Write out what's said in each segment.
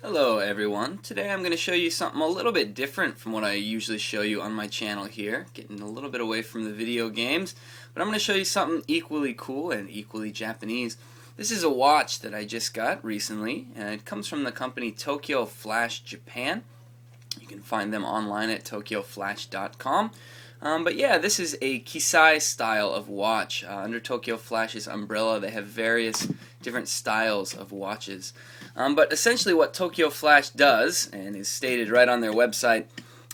Hello everyone. Today I'm going to show you something a little bit different from what I usually show you on my channel here. Getting a little bit away from the video games, but I'm going to show you something equally cool and equally Japanese. This is a watch that I just got recently, and it comes from the company Tokyoflash Japan. You can find them online at tokyoflash.com. But yeah, this is a Kisai style of watch. Under Tokyoflash's umbrella, they have various different styles of watches. But essentially what Tokyoflash does, and is stated right on their website,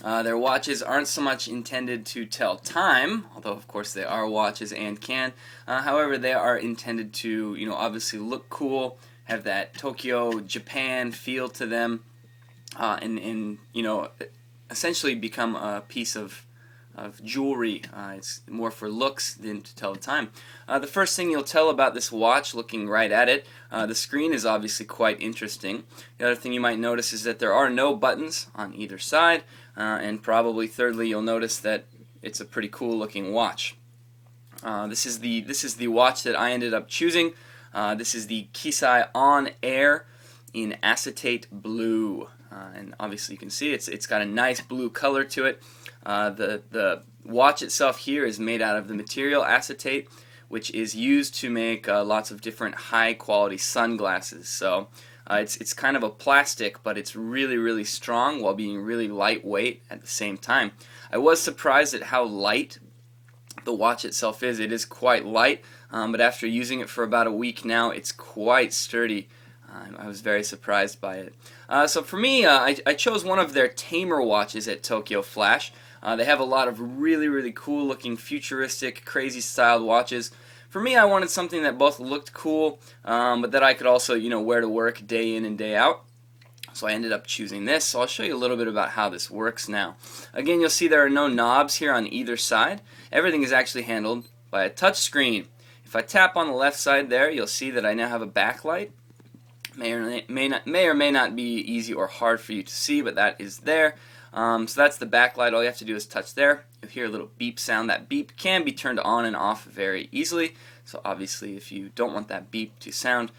their watches aren't so much intended to tell time, although of course they are watches and can. However, they are intended to, obviously look cool, have that Tokyo, Japan feel to them, and essentially become a piece of jewelry. It's more for looks than to tell the time. The first thing you'll tell about this watch, looking right at it, the screen is obviously quite interesting. The other thing you might notice is that there are no buttons on either side, and probably thirdly you'll notice that it's a pretty cool looking watch. This is the watch that I ended up choosing. This is the Kisai On Air in acetate blue, and obviously you can see it's got a nice blue color to it. The watch itself here is made out of the material acetate, which is used to make lots of different high quality sunglasses. So it's kind of a plastic, but it's really strong while being really lightweight at the same time. I was surprised at how light the watch itself is. It is quite light, but after using it for about a week now, it's quite sturdy. I was very surprised by it. So for me, I chose one of their tamer watches at Tokyoflash. They have a lot of really cool looking futuristic, crazy styled watches. For me, I wanted something that both looked cool, but that I could also wear to work day in and day out. So I ended up choosing this. So I'll show you a little bit about how this works now. Again, you'll see there are no knobs here on either side. Everything is actually handled by a touch screen. If I tap on the left side there, you'll see that I now have a backlight. May or may not be easy or hard for you to see, but that is there. So that's the backlight. All you have to do is touch there. You'll hear a little beep sound. That beep can be turned on and off very easily. So obviously if you don't want that beep to sound,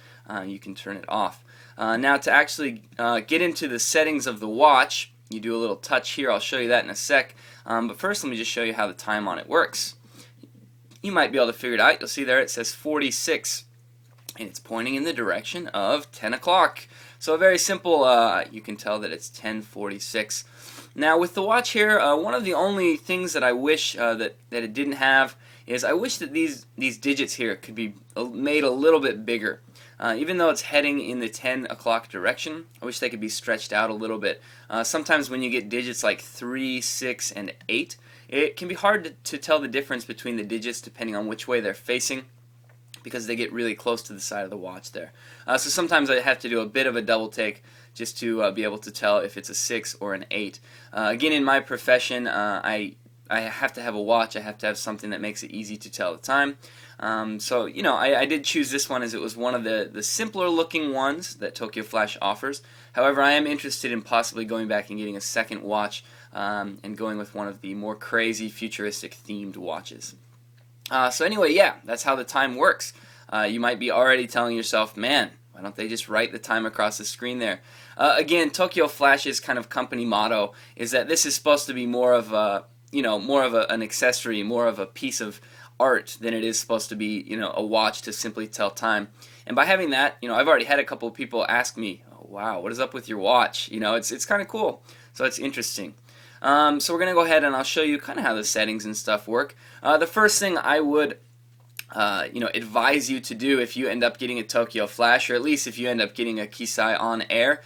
you can turn it off. Now to actually get into the settings of the watch, you do a little touch here. I'll show you that in a sec. But first let me just show you how the time on it works. You might be able to figure it out. You'll see there it says 46. And it's pointing in the direction of 10 o'clock. So very simple, you can tell that it's 10:46. Now with the watch here, one of the only things that I wish that it didn't have is I wish that these digits here could be made a little bit bigger. Even though it's heading in the 10 o'clock direction, I wish they could be stretched out a little bit. Sometimes when you get digits like 3, 6, and 8, it can be hard to tell the difference between the digits depending on which way they're facing, because they get really close to the side of the watch there. So sometimes I have to do a bit of a double take just to be able to tell if it's a 6 or an 8. Again, in my profession, I have to have a watch. I have to have something that makes it easy to tell the time. So, I did choose this one as it was one of the simpler looking ones that Tokyoflash offers. However, I am interested in possibly going back and getting a second watch and going with one of the more crazy, futuristic themed watches. So anyway, yeah, that's how the time works. You might be already telling yourself, man, why don't they just write the time across the screen there? Again, Tokyoflash's kind of company motto is that this is supposed to be more of a, an accessory, more of a piece of art than it is supposed to be, a watch to simply tell time. And by having that, I've already had a couple of people ask me, oh, wow, what is up with your watch? It's kind of cool. So it's interesting. So we're going to go ahead and I'll show you kind of how the settings and stuff work. The first thing I would advise you to do if you end up getting a Tokyoflash, or at least if you end up getting a Kisai On Air,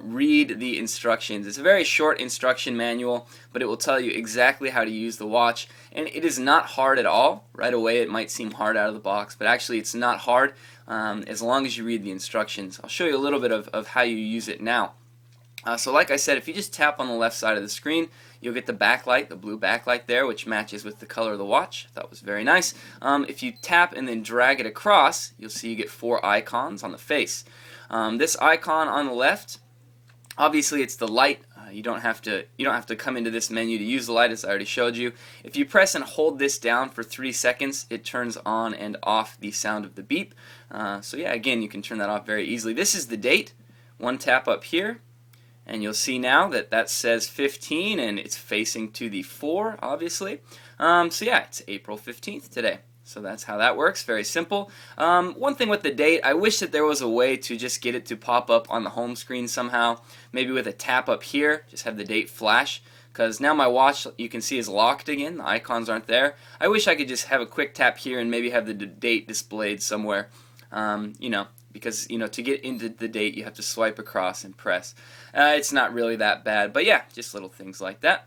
read the instructions. It's a very short instruction manual, but it will tell you exactly how to use the watch, and it is not hard at all. Right away it might seem hard out of the box, but actually it's not hard as long as you read the instructions. I'll show you a little bit of how you use it now. So like I said, if you just tap on the left side of the screen, you'll get the backlight, the blue backlight there, which matches with the color of the watch. I thought was very nice. If you tap and then drag it across, you'll see you get 4 icons on the face. This icon on the left, obviously it's the light. You don't have to come into this menu to use the light, as I already showed you. If you press and hold this down for 3 seconds, it turns on and off the sound of the beep. So yeah, again, you can turn that off very easily. This is the date. One tap up here, and you'll see now that that says 15 and it's facing to the 4, obviously. So yeah, it's April 15th today. So that's how that works, very simple. One thing with the date, I wish that there was a way to just get it to pop up on the home screen somehow, maybe with a tap up here, just have the date flash, because now my watch, you can see, is locked again, the icons aren't there. I wish I could just have a quick tap here and maybe have the date displayed somewhere, you know, because, you know, to get into the date you have to swipe across and press. It's not really that bad, but yeah, just little things like that.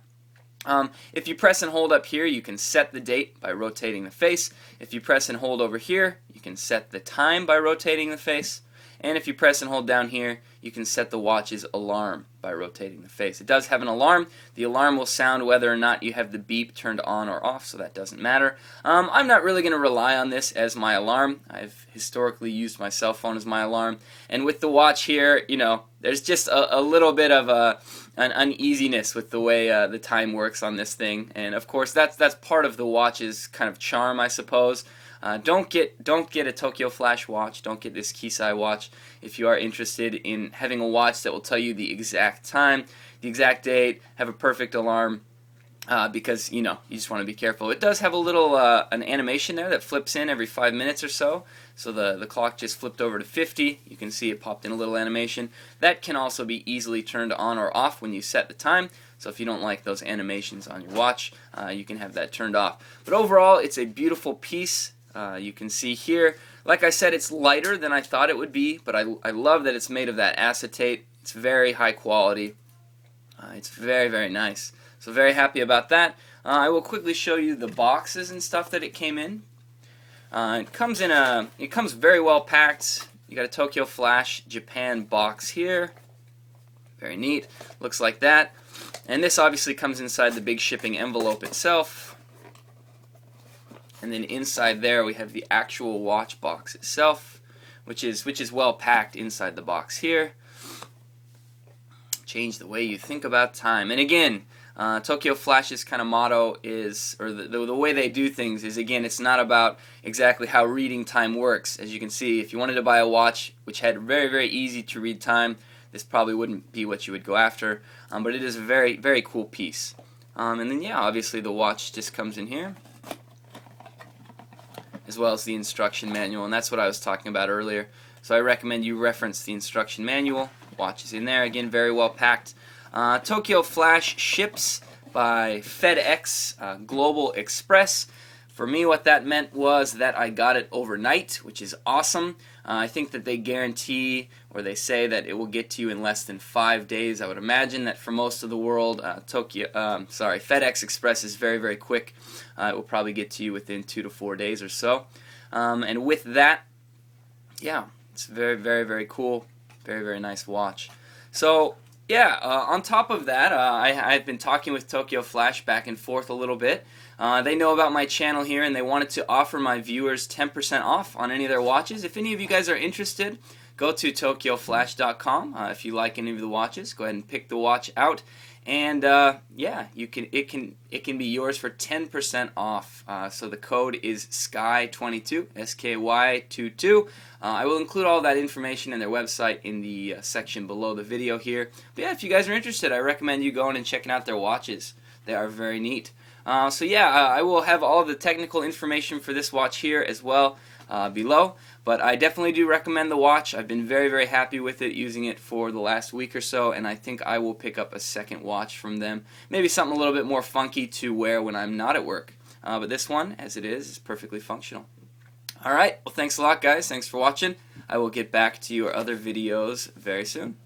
If you press and hold up here, you can set the date by rotating the face. If you press and hold over here, you can set the time by rotating the face. And if you press and hold down here, you can set the watch's alarm by rotating the face. It does have an alarm. The alarm will sound whether or not you have the beep turned on or off, so that doesn't matter. I'm not really going to rely on this as my alarm. I've historically used my cell phone as my alarm. And with the watch here, you know, there's just a little bit of an uneasiness with the way the time works on this thing. And of course, that's part of the watch's kind of charm, I suppose. Don't get a Tokyoflash watch. Don't get this Kisai watch if you are interested in having a watch that will tell you the exact time, the exact date, have a perfect alarm, because, you know, you just want to be careful. It does have a little an animation there that flips in every 5 minutes or so. So the clock just flipped over to 50. You can see it popped in a little animation. That can also be easily turned on or off when you set the time. So if you don't like those animations on your watch, you can have that turned off. But overall, it's a beautiful piece. You can see here, like I said, it's lighter than I thought it would be, but I love that it's made of that acetate. It's very high quality. It's very, very nice. So very happy about that. I will quickly show you the boxes and stuff that it came in. It comes very well packed. You got a Tokyoflash Japan box here. Very neat. Looks like that. And this obviously comes inside the big shipping envelope itself. And then inside there we have the actual watch box itself, which is well packed inside the box here. Change the way you think about time. And again, Tokyoflash's kind of motto is, or the way they do things is, again, it's not about exactly how reading time works. As you can see, if you wanted to buy a watch which had very, very easy to read time, this probably wouldn't be what you would go after. But it is a very, very cool piece. And then, yeah, obviously the watch just comes in here, as well as the instruction manual, and that's what I was talking about earlier. So I recommend you reference the instruction manual. Watch is in there, again, very well packed. Tokyoflash ships by FedEx Global Express. For me, what that meant was that I got it overnight, which is awesome. I think that they guarantee, or they say that it will get to you in less than 5 days. I would imagine that for most of the world, FedEx Express is very, very quick. It will probably get to you within 2 to 4 days or so. And with that, yeah, it's very, very, very cool. Very, very nice watch. So, yeah, on top of that, I've been talking with Tokyoflash back and forth a little bit. They know about my channel here, and they wanted to offer my viewers 10% off on any of their watches. If any of you guys are interested, go to Tokyoflash.com. If you like any of the watches, go ahead and pick the watch out. And yeah, it can be yours for 10% off. So the code is SKY22, SKY22. I will include all that information and their website in the section below the video here. But yeah, if you guys are interested, I recommend you going and checking out their watches. They are very neat. So yeah, I will have all the technical information for this watch here as well below. But I definitely do recommend the watch. I've been very, very happy with it, using it for the last week or so, and I think I will pick up a second watch from them. Maybe something a little bit more funky to wear when I'm not at work. But this one, as it is perfectly functional. Alright, well, thanks a lot, guys. Thanks for watching. I will get back to your other videos very soon.